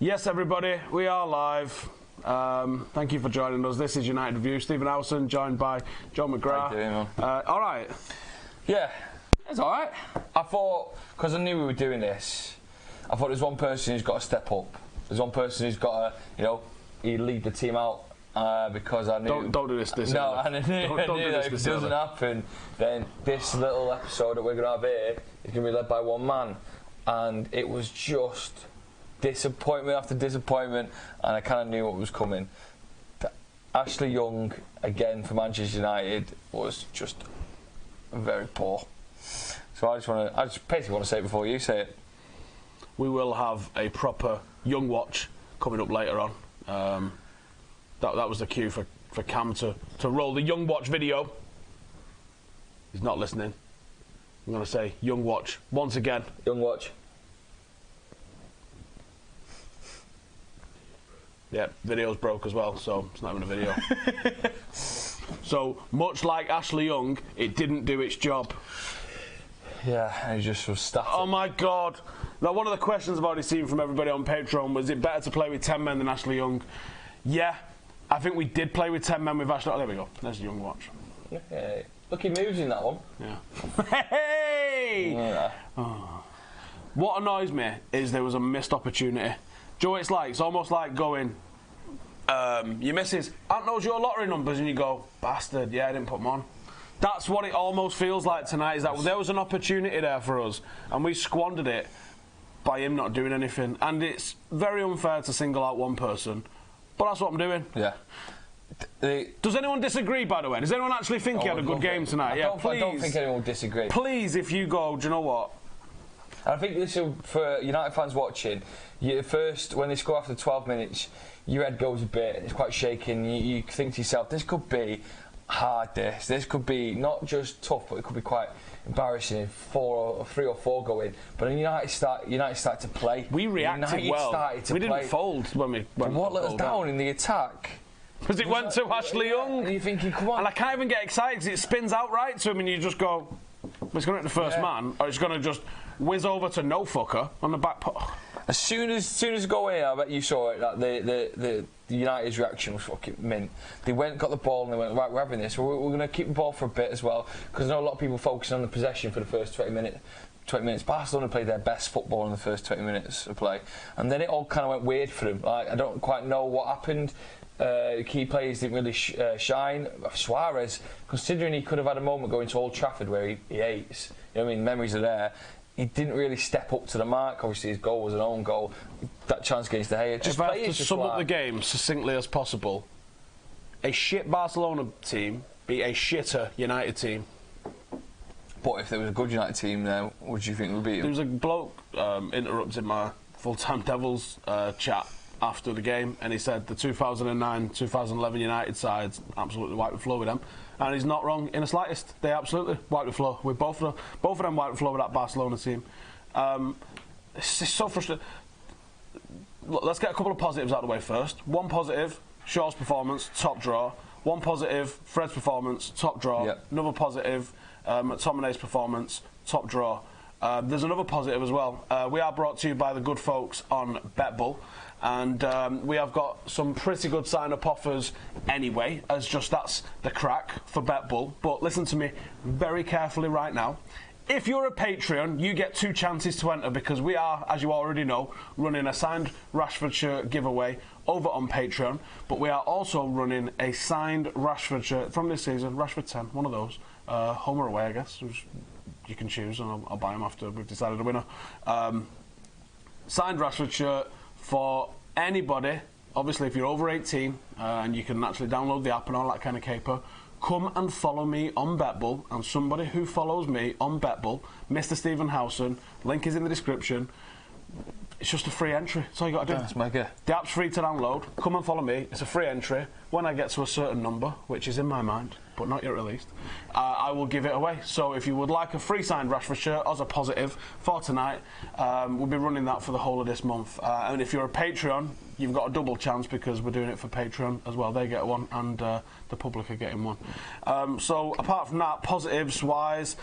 Yes, everybody, we are live. Thank you for joining us. This is United Review. Stephen Howson, joined by John McGrath. How you doing, man? All right. Yeah, it's all right. I thought, because I knew we were doing this, I thought there's one person who's got to step up. There's one person who's got to, you lead the team out. Because I knew... Don't do this. No, and I knew that if it doesn't happen, then this little episode that we're going to have here is going to be led by one man. And it was just disappointment after disappointment, and I kind of knew what was coming. Ashley Young, again for Manchester United, was just very poor. So I just basically want to say it before you say it. We will have a proper Young Watch coming up later on. That was the cue for Cam to roll the Young Watch video. He's not listening. I'm going to say Young Watch once again. Young Watch. Yeah, video's broke as well, so it's not even a video. So, much like Ashley Young, it didn't do its job. Yeah, and he just was static. Oh my God. Now, one of the questions I've already seen from everybody on Patreon was, is it better to play with 10 men than Ashley Young? Yeah, I think we did play with 10 men with Ashley. Oh, there we go. There's the Young Watch. Hey. Look, he moves in that one. Yeah. Hey! Yeah. Oh. What annoys me is there was a missed opportunity. Do you know what it's like? It's almost like going, your missus, Aunt knows your lottery numbers, and you go, bastard, yeah, I didn't put them on. That's what it almost feels like tonight, is that there was an opportunity there for us, and we squandered it by him not doing anything. And it's very unfair to single out one person, but that's what I'm doing. Yeah. Does anyone disagree, by the way? Does anyone actually think he had a good game tonight? I don't think anyone will disagree. Please, if you go, do you know what? I think this will, for United fans watching, when they score after 12 minutes, your head goes a bit, it's quite shaking. You think to yourself, this could be hard. This could be not just tough, but it could be quite embarrassing. 3 or 4 go in, but then United start to play. We reacted well. We didn't fold when we. What let us down in the attack? Because it went to Ashley Young. And you're thinking, come on. And I can't even get excited because it spins out right to him, and you just go, it's going to hit the first man, or it's going to just whiz over to no fucker on the back. As soon as it go in, I bet you saw it. That the United's reaction was fucking mint. They got the ball and they went, right, we're having this. We're going to keep the ball for a bit as well, because I know a lot of people focusing on the possession for the first 20 minutes. Barcelona played their best football in the first 20 minutes of play, and then it all kind of went weird for them. Like, I don't quite know what happened. Key players didn't really shine. Suarez, considering he could have had a moment going to Old Trafford where he hates, you know what I mean, memories are there. He didn't really step up to the mark. Obviously, his goal was an own goal. That chance against De Gea. If I have to sum up the game succinctly as possible, a shit Barcelona team beat a shitter United team. But if there was a good United team there, what do you think would beat them? There was a bloke interrupted my full-time Devils chat after the game, and he said the 2009-2011 United sides absolutely wiped the floor with them, and he's not wrong in the slightest. They absolutely wiped the floor with both of them wiped the floor with that Barcelona team. It's just so frustrating. Look, let's get a couple of positives out of the way first. One positive, Shaw's performance, top draw. One positive, Fred's performance, top draw. Yep. Another positive, McTominay's performance, top draw. There's another positive as well. We are brought to you by the good folks on Betbull, and we have got some pretty good sign-up offers anyway, as just that's the crack for Betbull. But listen to me very carefully right now. If you're a Patreon, you get 2 chances to enter, because we are, as you already know, running a signed Rashford shirt giveaway over on Patreon, but we are also running a signed Rashford shirt from this season, Rashford 10, one of those, home or away, I guess. You can choose, and I'll buy them after we've decided a winner. Signed Rashford shirt for anybody. Obviously, if you're over 18 and you can actually download the app and all that kind of caper, come and follow me on Betbull, and somebody who follows me on Betbull, Mr. Stephen Howson, link is in the description. It's just a free entry. That's all you got to do. That's mega. The app's free to download. Come and follow me. It's a free entry. When I get to a certain number, which is in my mind, but not yet released, I will give it away. So if you would like a free signed Rashford shirt as a positive for tonight, we'll be running that for the whole of this month. And if you're a Patreon, you've got a double chance, because we're doing it for Patreon as well. They get one, and the public are getting one. So apart from that, positives wise,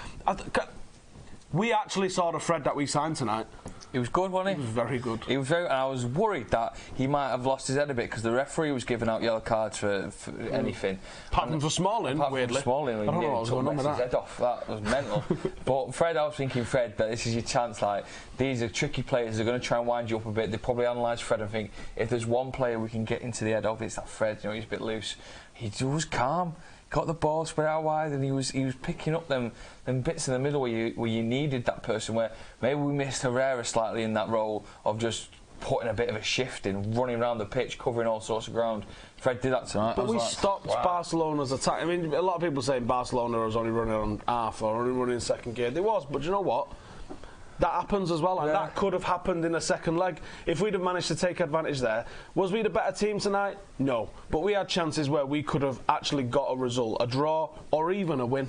we actually saw the Fred that we signed tonight. He was good, wasn't he? He was very good. He was very. And I was worried that he might have lost his head a bit because the referee was giving out yellow cards for anything. Apart from for Smalling, weirdly. Smalling, I don't know what was going on with that. His head off. That was mental. But Fred, I was thinking, Fred, that this is your chance. Like, these are tricky players. They're going to try and wind you up a bit. They probably analyse Fred and think, if there's one player we can get into the head of, it's that Fred. You know, he's a bit loose. He was calm. Got the ball spread out wide, and he was picking up them bits in the middle where you needed that person. Where maybe we missed Herrera slightly in that role of just putting a bit of a shift in, running around the pitch, covering all sorts of ground. Fred did that tonight. But we stopped Barcelona's attack. I mean, a lot of people saying Barcelona was only running on half or only running in second gear. They was, but you know what? That happens as well, and that could have happened in a second leg. If we'd have managed to take advantage there, was we the better team tonight? No. But we had chances where we could have actually got a result, a draw, or even a win.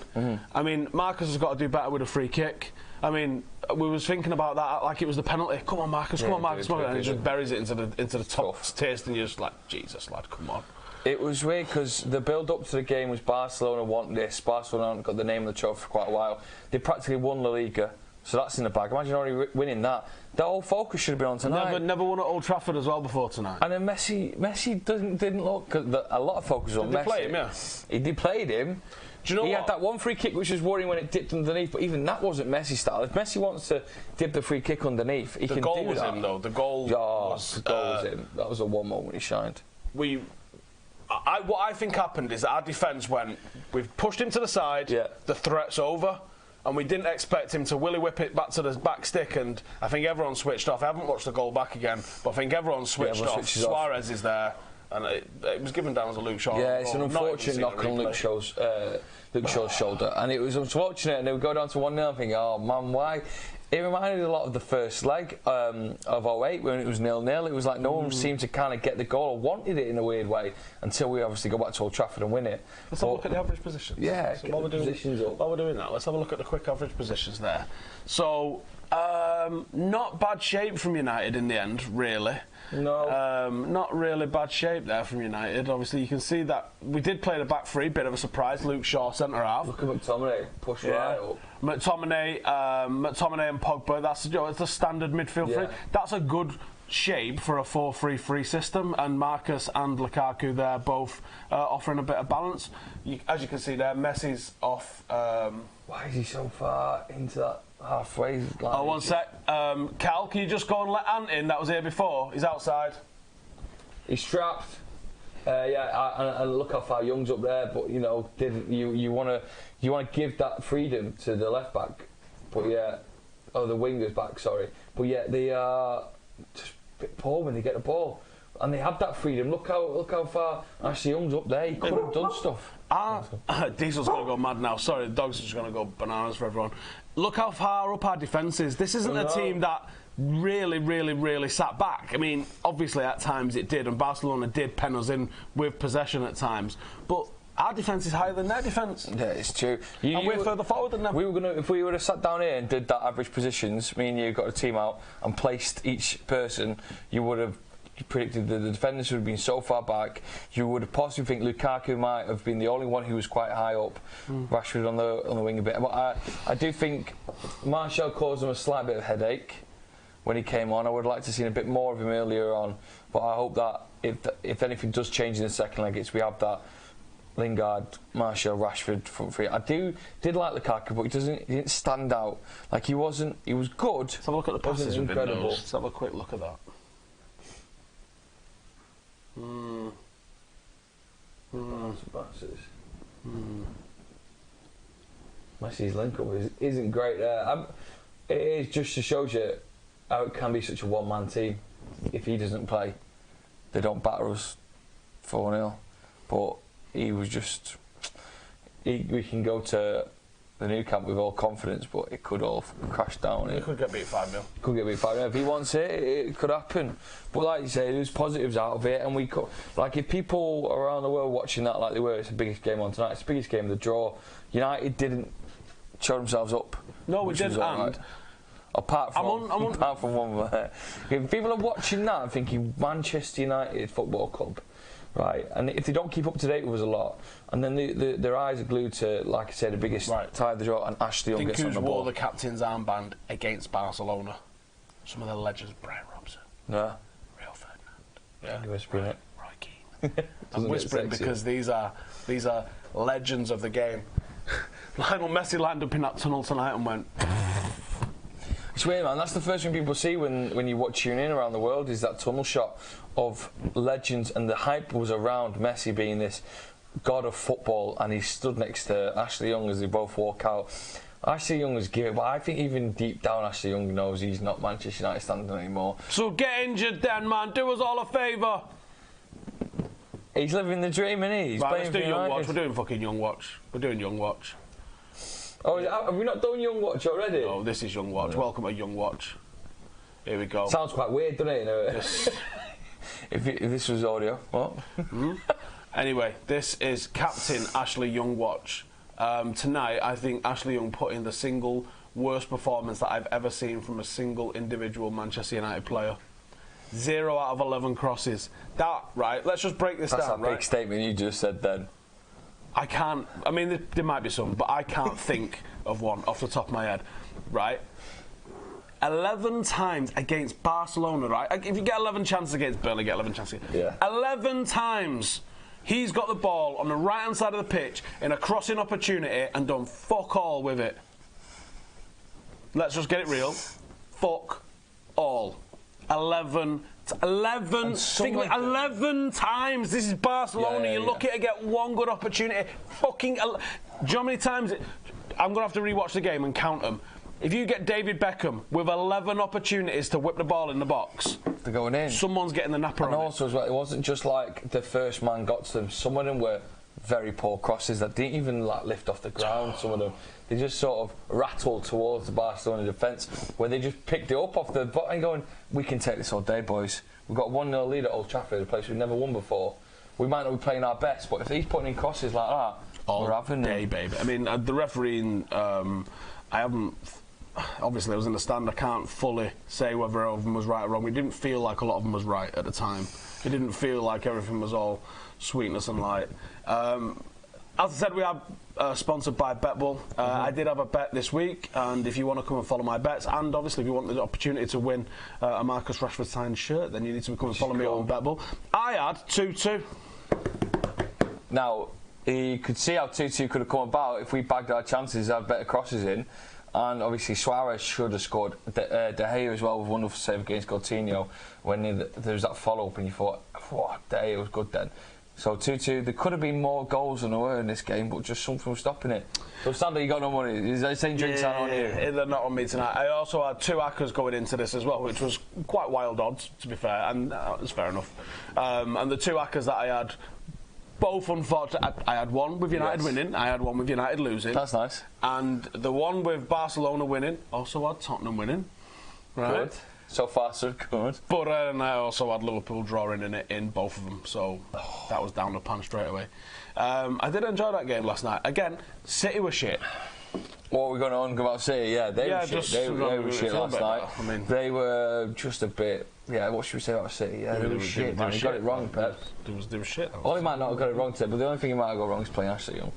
I mean, Marcus has got to do better with a free kick. I mean, we was thinking about that like it was the penalty. Come on, Marcus, come on, Marcus, come on. And he just buries it into the top taste, and you're just like, Jesus, lad, come on. It was weird because the build-up to the game was Barcelona want this. Barcelona haven't got the name of the trophy for quite a while. They practically won La Liga. So that's in the bag. Imagine already winning that. That whole focus should have been on tonight. Never won at Old Trafford as well before tonight. And then Messi didn't look. Cause a lot of focus on Messi. Did they play him? Yeah. He played him. Do you know he what? had that one free kick which was worrying when it dipped underneath, but even that wasn't Messi style. If Messi wants to dip the free kick underneath, he can do that. The goal was in though. The goal was in. That was the one moment he shined. What I think happened is that our defence went. We've pushed him to the side. Yeah. The threat's over. And we didn't expect him to willy whip it back to the back stick, and I think everyone switched off. I haven't watched the goal back again, but I think everyone switched off. Suarez is there, and it was given down as a Luke Shaw. Yeah, it's an unfortunate knock on Luke Shaw's shoulder, and it was unfortunate. And they would go down to 1-0. I think, oh man, why? It reminded a lot of the first leg of 08 when it was 0-0. It was like no one seemed to kind of get the goal or wanted it in a weird way until we obviously go back to Old Trafford and win it. Let's have a look at the average positions. Yeah, so while we're doing that, let's have a look at the quick average positions there. So, not bad shape from United in the end, really. No. Not really bad shape there from United. Obviously, you can see that we did play the back three, bit of a surprise. Luke Shaw, centre half. Look at McTominay, push right up. McTominay and Pogba, that's it's a standard midfield three. That's a good shape for a 4-3-3 system, and Marcus and Lukaku there both offering a bit of balance. As you can see there, Messi's off. Why is he so far into that halfway line? Oh, one sec. Cal, can you just go and let Ant in? That was here before. He's outside. He's strapped. And look how far Young's up there. But you know, you want to give that freedom to the left back, but the wingers back. Sorry, but they are just a bit poor when they get the ball, and they have that freedom. Look how far Ashley Young's up there. He could have done stuff. Diesel's going to go mad now. Sorry, the dogs are just going to go bananas for everyone. Look how far up our defence is. This isn't a team that really sat back. I mean, obviously at times it did, and Barcelona did pen us in with possession at times, but our defence is higher than their defence. Yeah, it's true. And we're further forward than them. If we would have sat down here and did that average positions, me and you got a team out and placed each person, you would have predicted that the defenders would have been so far back. You would have possibly think Lukaku might have been the only one who was quite high up. Rashford on the wing a bit. But I do think Martial caused them a slight bit of headache when he came on. I would like to have seen a bit more of him earlier on. But I hope that if anything does change in the second leg, we have that Lingard, Martial, Rashford front three. I did like Lukaku, but he didn't stand out. Like he was good. Let's have a look at the passes. Incredible. Let's have a quick look at that. Messi's link-up isn't great there. It is just to show you how it can be such a one-man team. If he doesn't play, they don't batter us 4-0. But he was just... we can go to the Nou Camp with all confidence, but it could all crash down. He could get beat 5-0. Could get beat 5-0. If he wants it could happen. But like you say, there's positives out of it, and we could, like if people around the world watching that like they were, it's the biggest game on tonight. It's the biggest game of the draw. United didn't show themselves up. No, we did. Right. Apart from one, if people are watching that and thinking Manchester United Football Club. Right, and if they don't keep up to date with us a lot, and then their eyes are glued to, like I said, the biggest tie of the draw, and Ashley Young gets on the ball. Wore the captain's armband against Barcelona. Some of the legends, Brian Robson, No. Rio Ferdinand, You're whispering it. Roy Keane. I'm whispering because these are legends of the game. Lionel Messi lined up in that tunnel tonight and went. It's weird, man. That's the first thing people see when you tune in around the world is that tunnel shot of legends, and the hype was around Messi being this god of football, and he stood next to Ashley Young as they both walk out. Ashley Young was giving, but I think even deep down Ashley Young knows he's not Manchester United standing anymore. So get injured then, man. Do us all a favour. He's living the dream, isn't he? He's Right, playing let's do for Young United. Watch. We're doing fucking Young Watch. We're doing Young Watch. Oh, have we not done Young Watch already? Oh, this is Young Watch. Welcome to Young Watch. Here we go. Sounds quite weird, doesn't it? Yes. if this was audio, what? Anyway, this is Captain Ashley Young Watch. Tonight, I think Ashley Young put in the single worst performance that I've ever seen from a single individual Manchester United player. 0 out of 11 crosses. That, right, let's just break this That's down, a right? big statement you just said then. I can't, I mean, there might be some, but I can't think of one off the top of my head, right? 11 times against Barcelona, right? If you get 11 chances against Burnley, get 11 chances. Yeah. 11 times he's got the ball on the right-hand side of the pitch in a crossing opportunity and done fuck all with it. Let's just get it real. Fuck all. 11 think like 11 times. This is Barcelona. You look at it, get one good opportunity. Fucking. Do you know how many times? I'm gonna have to rewatch the game and count them. If you get David Beckham with 11 opportunities to whip the ball in the box, They're going in. someone's getting the napper And on also, as well, it wasn't just like the first man got to them. Some of them were very poor crosses that didn't even like lift off the ground. Some of them, they just sort of rattled towards the Barcelona defence, where they just picked it up off the bottom, going, "We can take this all day, boys. We've got 1-0 lead at Old Trafford, a place we've never won before. We might not be playing our best, but if he's putting in crosses like that, we're having day, them." baby. I mean, the refereeing, I haven't. Obviously, I was in the stand. I can't fully say whether all of them was right or wrong. It didn't feel like a lot of them was right at the time. It didn't feel like everything was all sweetness and light. As I said, we are sponsored by Betbull. I did have a bet this week, and if you want to come and follow my bets, and obviously if you want the opportunity to win a Marcus Rashford signed shirt, then you need to come and follow me on Betbull. I had 2-2. Now, you could see how 2-2 could have come about if we bagged our chances, had better crosses in. And obviously Suarez should have scored. De Gea as well with a wonderful save against Coutinho when there was that follow-up and you thought, "What, De Gea was good then." So 2-2, there could have been more goals than there were in this game, but just something was stopping it. So Sander, you got no money. Is that saying drinks are on you? Yeah, they're not on me tonight. I also had 2 hackers going into this as well, which was quite wild odds, to be fair, and it's fair enough. And the 2 hackers that I had, both unfortunate. I had one with United winning, I had one with United losing. That's nice. And the one with Barcelona winning also had Tottenham winning. Right? Good. So far, so good. But I also had Liverpool drawing in it in both of them, so that was down the pan straight away. I did enjoy that game last night. Again, City were shit. What are we going on about City? Yeah, they were shit. They were shit last night. I mean, they were just a bit. Yeah, what should we say about City? Yeah, they were shit. Man, he got it wrong, Pep. They were shit. Oh, he might not have got it wrong today, but the only thing he might have got wrong is playing Ashley Young.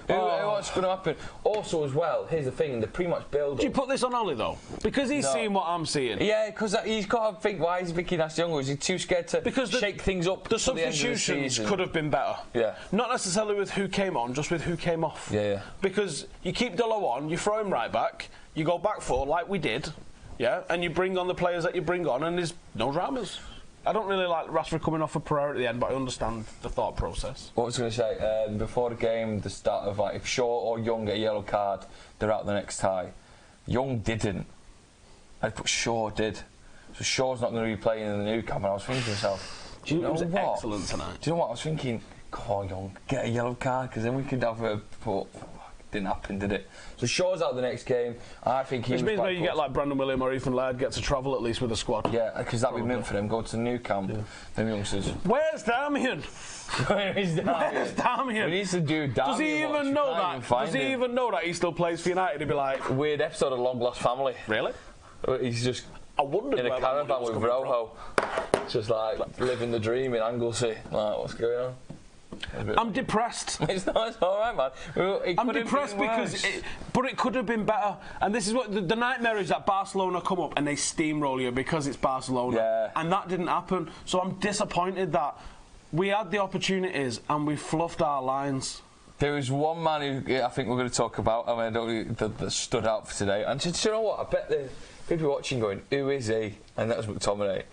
What's going to happen? Also, as well, here's the thing: the pre-match build-up. Do you put this on Ollie though? Because he's seeing what I'm seeing. Yeah, because he's got to think. Why is he thinking Ashley Young? Or is he too scared to shake things up? The substitutions could have been better. Yeah. Not necessarily with who came on, just with who came off. Yeah. Because you keep Delo on, you throw him right back, you go back 4 like we did, yeah, and you bring on the players that you bring on, and there's no dramas. I don't really like Rashford coming off for Pereira at the end, but I understand the thought process. What was I going to say? Before the game, the start of if Shaw or Young get a yellow card, they're out the next tie. Young didn't. But Shaw did. So Shaw's not going to be playing in the Nou Camp, and I was thinking to myself, do you know what? Excellent tonight. Do you know what? I was thinking, come on, Young, get a yellow card, because then we could have a... But didn't happen, did it? So Shaw's out the next game. I think he. Which means maybe you get like Brandon William or Ethan Laird get to travel at least with the squad. Yeah, because that'd be meant for them going to the Nou Camp. Yeah. Them youngsters. Where's Damian? Where is Damian? Where's Damian? We need to do Damian. Does he even know that? Does he even know that he still plays for United? He'd be like, weird episode of Long Lost Family. Really? He's just. I wondered in a caravan with Rojo, just like living the dream in Anglesey. Like, what's going on? I'm depressed. It's all right, man. I'm depressed because it could have been better. And this is what the nightmare is, that Barcelona come up and they steamroll you because it's Barcelona. Yeah. And that didn't happen. So I'm disappointed that we had the opportunities and we fluffed our lines. There was one man who I think we're going to talk about, I mean, that stood out for today. And do you know what? I bet the people watching going, who is he? And that was McTominay.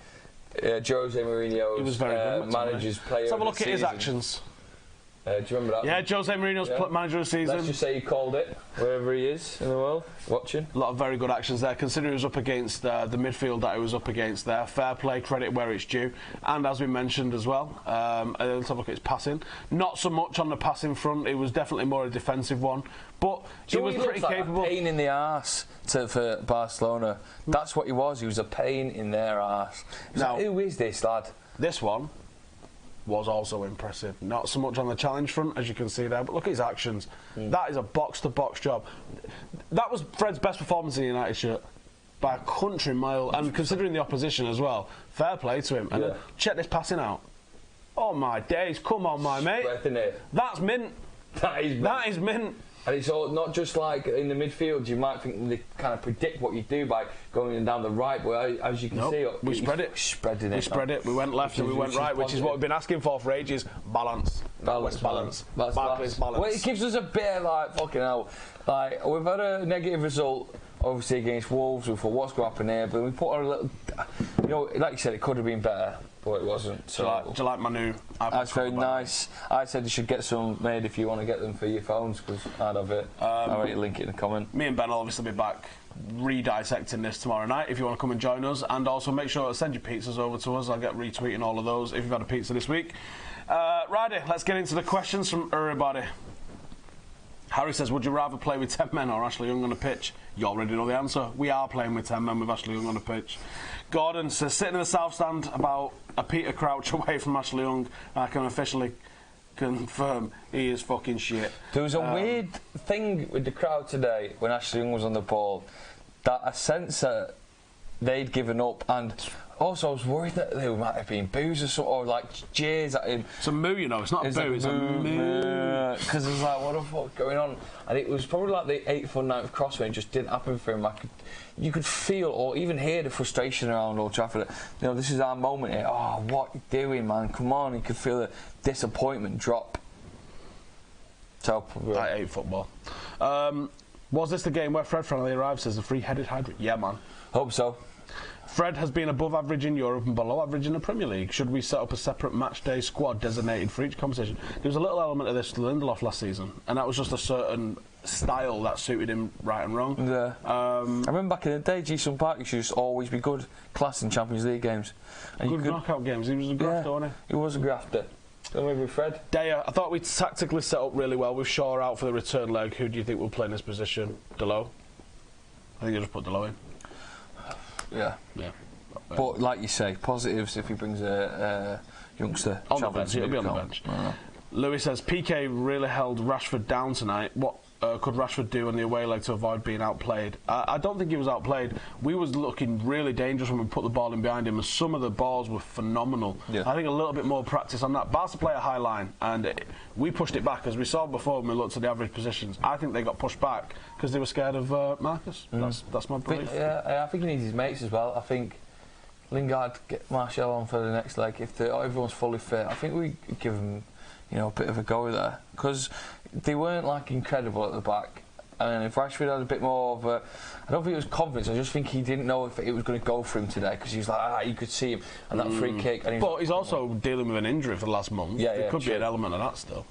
Jose Mourinho's He was very good, manager's player. Let's have a look at his season. actions. Do you remember that? Yeah, Jose Mourinho's manager of the season. Let's just say he called it, wherever he is in the world, watching. A lot of very good actions there, considering he was up against the midfield that he was up against there. Fair play, credit where it's due. And as we mentioned as well, let's have a look at his passing. Not so much on the passing front, it was definitely more a defensive one. But he was pretty capable. A pain in the arse for Barcelona. That's what he was. He was a pain in their arse. Now, like, who is this lad? This one was also impressive. Not so much on the challenge front, as you can see there, but look at his actions. That is a box-to-box job. That was Fred's best performance in the United shirt by a country mile, and considering the opposition as well, fair play to him. And check this passing out. Oh my days, come on, my mate. That's mint. That is mint. And it's all not just like in the midfield. You might think they kind of predict what you do by going down the right, but as you can see, we spread it. We spread it. We went left and we went right, which is what we've been asking for ages. Balance. Balance. Well, it gives us a bit of like fucking hell. Like we've had a negative result, obviously against Wolves. We thought what's going to happen here, but we put on a little. You know, like you said, it could have been better. But it wasn't. So do you like my new iPad? That's very nice. I said you should get some made if you want to get them for your phones, because I'd have it. I'll link it in the comment. Me and Ben will obviously be back re-dissecting this tomorrow night if you want to come and join us, and also make sure to send your pizzas over to us. I'll get retweeting all of those if you've had a pizza this week. Righty, let's get into the questions from everybody. Harry says, would you rather play with 10 men or Ashley Young on the pitch? You already know the answer. We are playing with 10 men with Ashley Young on the pitch. Gordon says, sitting in the south stand about a Peter Crouch away from Ashley Young, I can officially confirm he is fucking shit. There was a weird thing with the crowd today when Ashley Young was on the ball, that a sense that they'd given up, and also I was worried that there might have been boos or something, or like jeers at him. It's a moo, you know, it's not a boo, it's a moo. Because it was like, what the fuck going on? And it was probably like the 8th or 9th cross when it just didn't happen for him. You could feel or even hear the frustration around Old Trafford. You know, this is our moment here. Oh, what you doing, man? Come on. You could feel the disappointment drop. So, I hate football. Was this the game where Fred finally arrived as a free-headed hybrid? Yeah, man. Hope so. Fred has been above average in Europe and below average in the Premier League. Should we set up a separate match day squad designated for each competition? There was a little element of this to Lindelof last season, and that was just a certain style that suited him right and wrong. Yeah. I remember back in the day, Ji-sung Park used to just always be good class in Champions League games. And good knockout games. He was a grafter, wasn't he? He was a grafter. Maybe with Fred. Daya, I thought we tactically set up really well with Shaw out for the return leg. Who do you think will play in this position? Delo? I think you just put Delo in. Yeah. But like you say, positives if he brings a youngster on the bench. He'll be on the bench. Louis says PK really held Rashford down tonight. What could Rashford do on the away leg to avoid being outplayed? I don't think he was outplayed. We was looking really dangerous when we put the ball in behind him, and some of the balls were phenomenal. I think a little bit more practice on that. Barca play a high line, and we pushed it back, as we saw before when we looked at the average positions. I think they got pushed back because they were scared of Marcus. That's my belief. I think he needs his mates as well. I think Lingard, get Martial on for the next leg. If everyone's fully fit, I think we give them, a bit of a go there, because they weren't like incredible at the back. And if Rashford had a bit more of a, I don't think it was confidence. I just think he didn't know if it was going to go for him today, because he was like, you could see him and that free kick. And but he's also dealing with an injury for the last month. There could be an element of that still.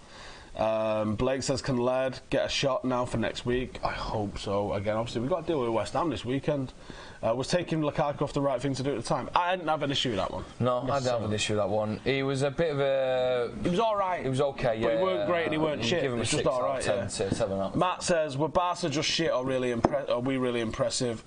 Blake says, can Laird get a shot now for next week? I hope so. Again, obviously we've got to deal with West Ham this weekend. Was taking Lukaku off the right thing to do at the time? I didn't have an issue with that one. No, I didn't have an issue with that one. He was a bit of a... He was alright. He was okay, But he weren't great and he weren't shit. Give him it's a just alright. 7 out. Matt says, were Barca just shit or are we really impressive?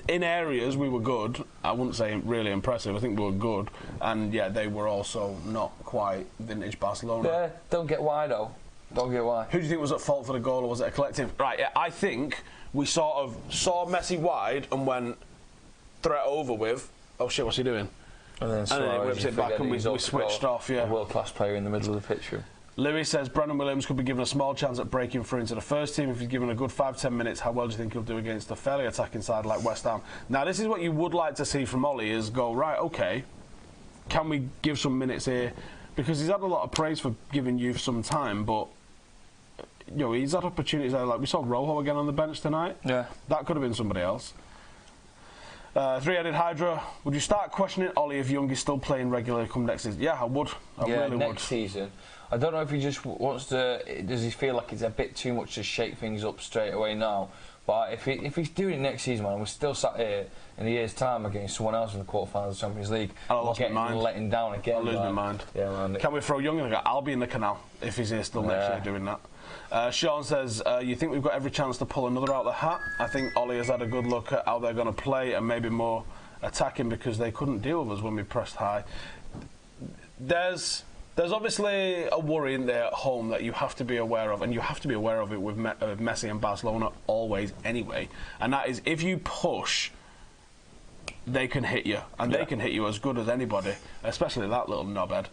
In areas we were good. I wouldn't say really impressive. I think we were good, and yeah, they were also not quite vintage Barcelona. Yeah, don't get why though. Don't get why. Who do you think was at fault for the goal, or was it a collective? Right, yeah, I think we sort of saw Messi wide and went threat over with. Oh shit, what's he doing? And then it whips it back and we switched off, yeah. A world-class player in the middle of the pitch. Louis says Brandon Williams could be given a small chance at breaking through into the first team if he's given a good 5-10 minutes. How well do you think he'll do against a fairly attacking side like West Ham? Now, this is what you would like to see from Ollie, is go, right, OK, can we give some minutes here? Because he's had a lot of praise for giving youth some time, but he's had opportunities there. Like we saw Rojo again on the bench tonight. Yeah. That could have been somebody else. Three-headed Hydra, would you start questioning Ollie if Young is still playing regularly come next season? Yeah, I would. I really would. Next season. I don't know if he just wants to. Does he feel like it's a bit too much to shake things up straight away now? But if he's doing it next season, man, we're still sat here in a year's time against someone else in the quarterfinals of the Champions League. I'll lose my mind. Letting down again. I'll lose my mind. Yeah, man. Can we throw Young in? I'll be in the canal if he's here still next year doing that. Sean says, you think we've got every chance to pull another out of the hat? I think Ollie has had a good look at how they're going to play and maybe more attacking because they couldn't deal with us when we pressed high. There's obviously a worry in there at home that you have to be aware of, and you have to be aware of it with Messi and Barcelona always anyway, and that is if you push, they can hit you, and they can hit you as good as anybody, especially that little knobhead.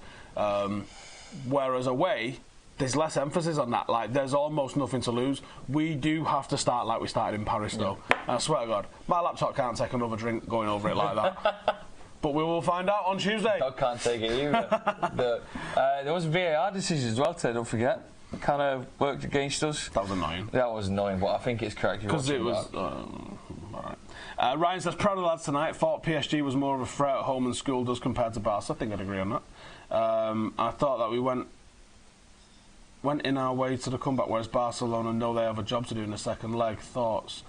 Whereas away, there's less emphasis on that. Like, there's almost nothing to lose. We do have to start like we started in Paris, though. And I swear to God, my laptop can't take another drink going over it like that. But we will find out on Tuesday. I can't take it either. There was a VAR decision as well today, don't forget. Kind of worked against us. That was annoying. That was annoying, but I think it's correct. Because it was... all right. Ryan says, proud of the lads tonight. Thought PSG was more of a threat at home than school does compared to Barca. I think I'd agree on that. I thought that we went in our way to the comeback, whereas Barcelona know they have a job to do in the second leg. Thoughts?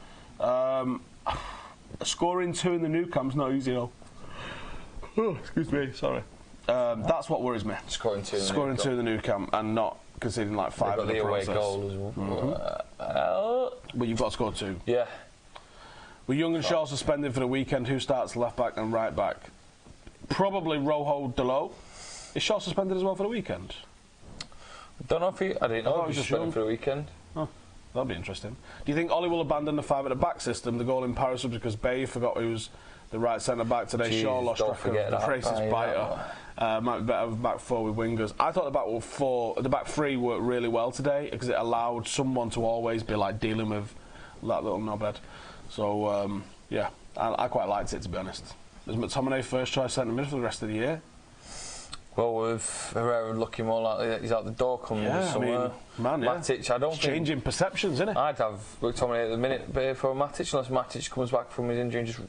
Scoring 2 in the Nou Camp's not easy, though. Oh, excuse me, sorry. That's what worries me. Scoring 2 in the Nou Camp and not conceding like 5 in the away process. Goal as well. But you've got to score 2. Yeah. With Young and Shaw suspended for the weekend, who starts left back and right back? Probably Rojo Delo. Is Shaw suspended as well for the weekend? Don't know if I didn't know if he was suspended for the weekend. Oh, that'll be interesting. Do you think Ollie will abandon the 5 at the back system? The goal in Paris was because Bay forgot who was the right centre back today. Jeez, Shaw lost track of the racist biter. Might be better with back 4 with wingers. I thought the back 3 worked really well today because it allowed someone to always be like dealing with that little knobhead. So yeah, I quite liked it, to be honest. Is McTominay first choice centre mid for the rest of the year? Well, with Herrera looking more like he's out the door coming somewhere. Matic, I don't think... changing perceptions, isn't it? I'd have McTominay at the minute for Matic, unless Matic comes back from his injury and just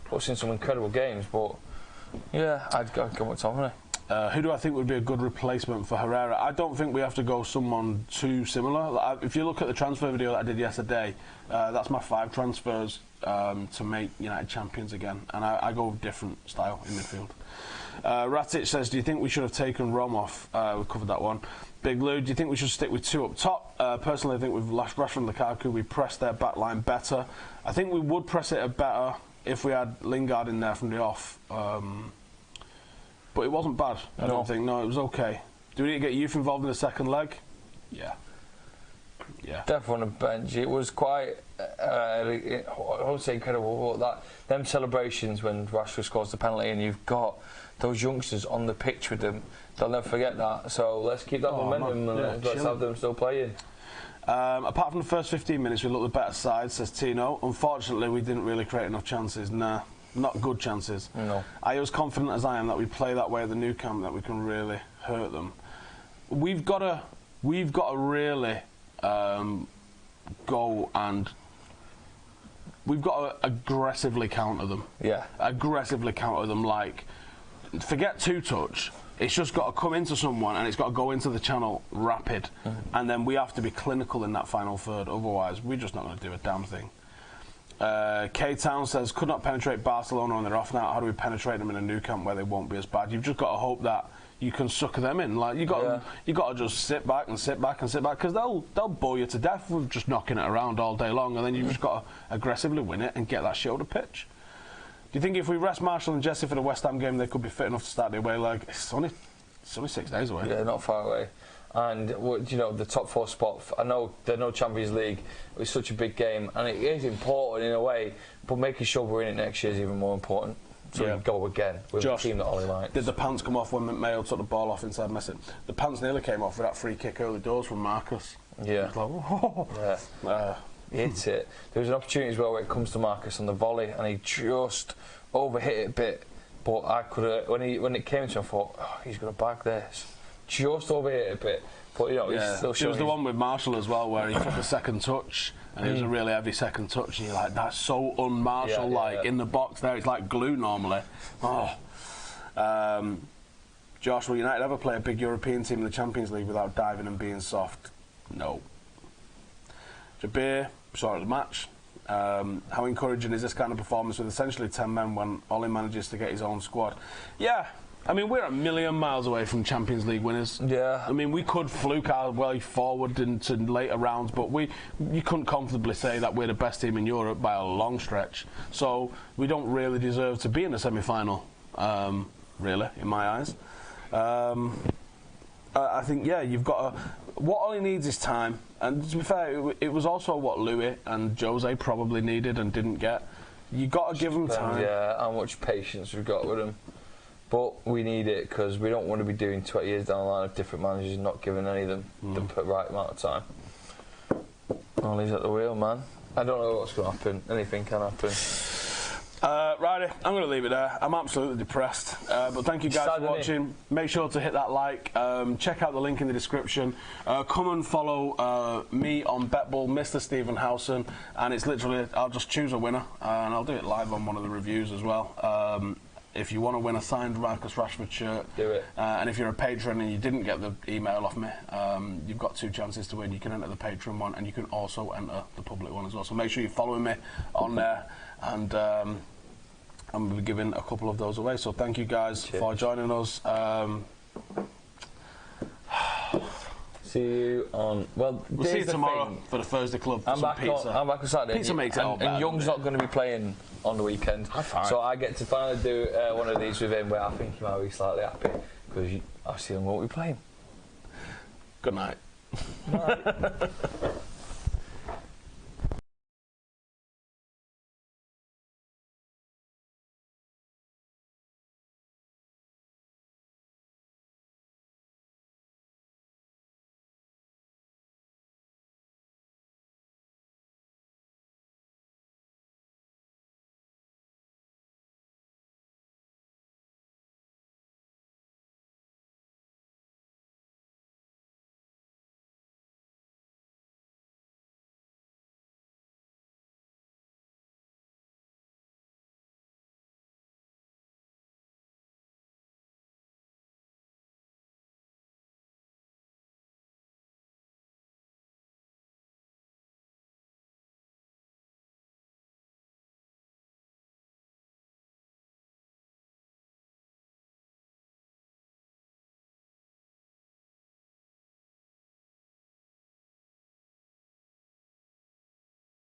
puts in some incredible games. But yeah, I'd go McTominay. Who do I think would be a good replacement for Herrera? I don't think we have to go someone too similar. If you look at the transfer video that I did yesterday, that's my 5 transfers to make United champions again, and I go with different style in midfield. Ratic says, do you think we should have taken Rom off? We've covered that one. Big Lou, do you think we should stick with 2 up top? Personally, I think with Rashford and Lukaku, we pressed their back line better. I think we would press it better if we had Lingard in there from the off. But it wasn't bad, I don't think. No, it was okay. Do we need to get youth involved in the second leg? Yeah. Definitely on the bench. It was quite, I would say, incredible. Them celebrations when Rashford scores the penalty and you've got those youngsters on the pitch with them, they'll never forget that. So let's keep that momentum and let's have them still playing. Apart from the first 15 minutes, we looked the better side, says Tino. Unfortunately, we didn't really create enough chances. Nah, not good chances. No. Are you as confident as I am that we play that way at the Nou Camp that we can really hurt them? We've got to really go and we've got to aggressively counter them. Yeah. Aggressively counter them. Like, forget 2-touch. It's just got to come into someone and it's got to go into the channel rapid. And then we have to be clinical in that final third. Otherwise, we're just not going to do a damn thing. K-Town says, could not penetrate Barcelona on their off now. How do we penetrate them in a Nou Camp where they won't be as bad? You've just got to hope that you can sucker them in. Like, you got to just sit back and sit back and sit back because they'll bore you to death with just knocking it around all day long, and then you've just got to aggressively win it and get that shit on the pitch. Do you think if we rest Marshall and Jesse for the West Ham game, they could be fit enough to start the away leg? It's only 6 days away. Yeah, not far away. And the top 4 spot. I know there's no Champions League. It was such a big game, and it is important in a way. But making sure we're in it next year is even more important. so we go again with Josh, the team that Ollie likes. Did the pants come off when McMahon took the ball off inside Messi? The pants nearly came off with that free kick early doors from Marcus. Yeah. Like, oh. Yeah. He hits it. There was an opportunity as well where it comes to Marcus on the volley, and he just overhit it a bit. But I could when it came to him, I thought, oh, he's going to bag this. Just overhit it a bit. But, you know, he's still showing. There was the one with Marshall as well where he took a second touch, and it was a really heavy second touch, and you're like, that's so un-Marshall-like. In the box there, it's like glue normally. Oh. Josh, will United ever play a big European team in the Champions League without diving and being soft? No. Jabir, saw it at the match. How encouraging is this kind of performance with essentially 10 men when Ollie manages to get his own squad? Yeah. I mean, we're a million miles away from Champions League winners. Yeah. I mean, we could fluke our way forward into later rounds, but you couldn't comfortably say that we're the best team in Europe by a long stretch. So we don't really deserve to be in the semi-final, really, in my eyes. I think, yeah, you've got to... What Ollie needs is time. And to be fair, it was also what Louis and Jose probably needed and didn't get. You've got to give them time. Yeah, how much patience we've got with them. But we need it because we don't want to be doing 20 years down the line of different managers and not giving any of them the right amount of time. Ollie's at the wheel, man. I don't know what's going to happen. Anything can happen. Righty, I'm going to leave it there. I'm absolutely depressed. But thank you guys for watching. Make sure to hit that like. Check out the link in the description. Come and follow me on Betbull, Mr. Stephen Howson. And it's literally, I'll just choose a winner. And I'll do it live on one of the reviews as well. If you want to win a signed Marcus Rashford shirt, do it. And if you're a patron and you didn't get the email off me, you've got 2 chances to win. You can enter the patron one, and you can also enter the public one as well. So make sure you're following me on there, and I'm going to be giving a couple of those away. So thank you guys for joining us. See you on... Well, we'll see you tomorrow for the Thursday Club for some pizza. I'm back on Saturday. Pizza makes it all better. And Young's not going to be playing on the weekend. So I get to finally do one of these with him where I think he might be slightly happy because I see him won't be playing. Good night.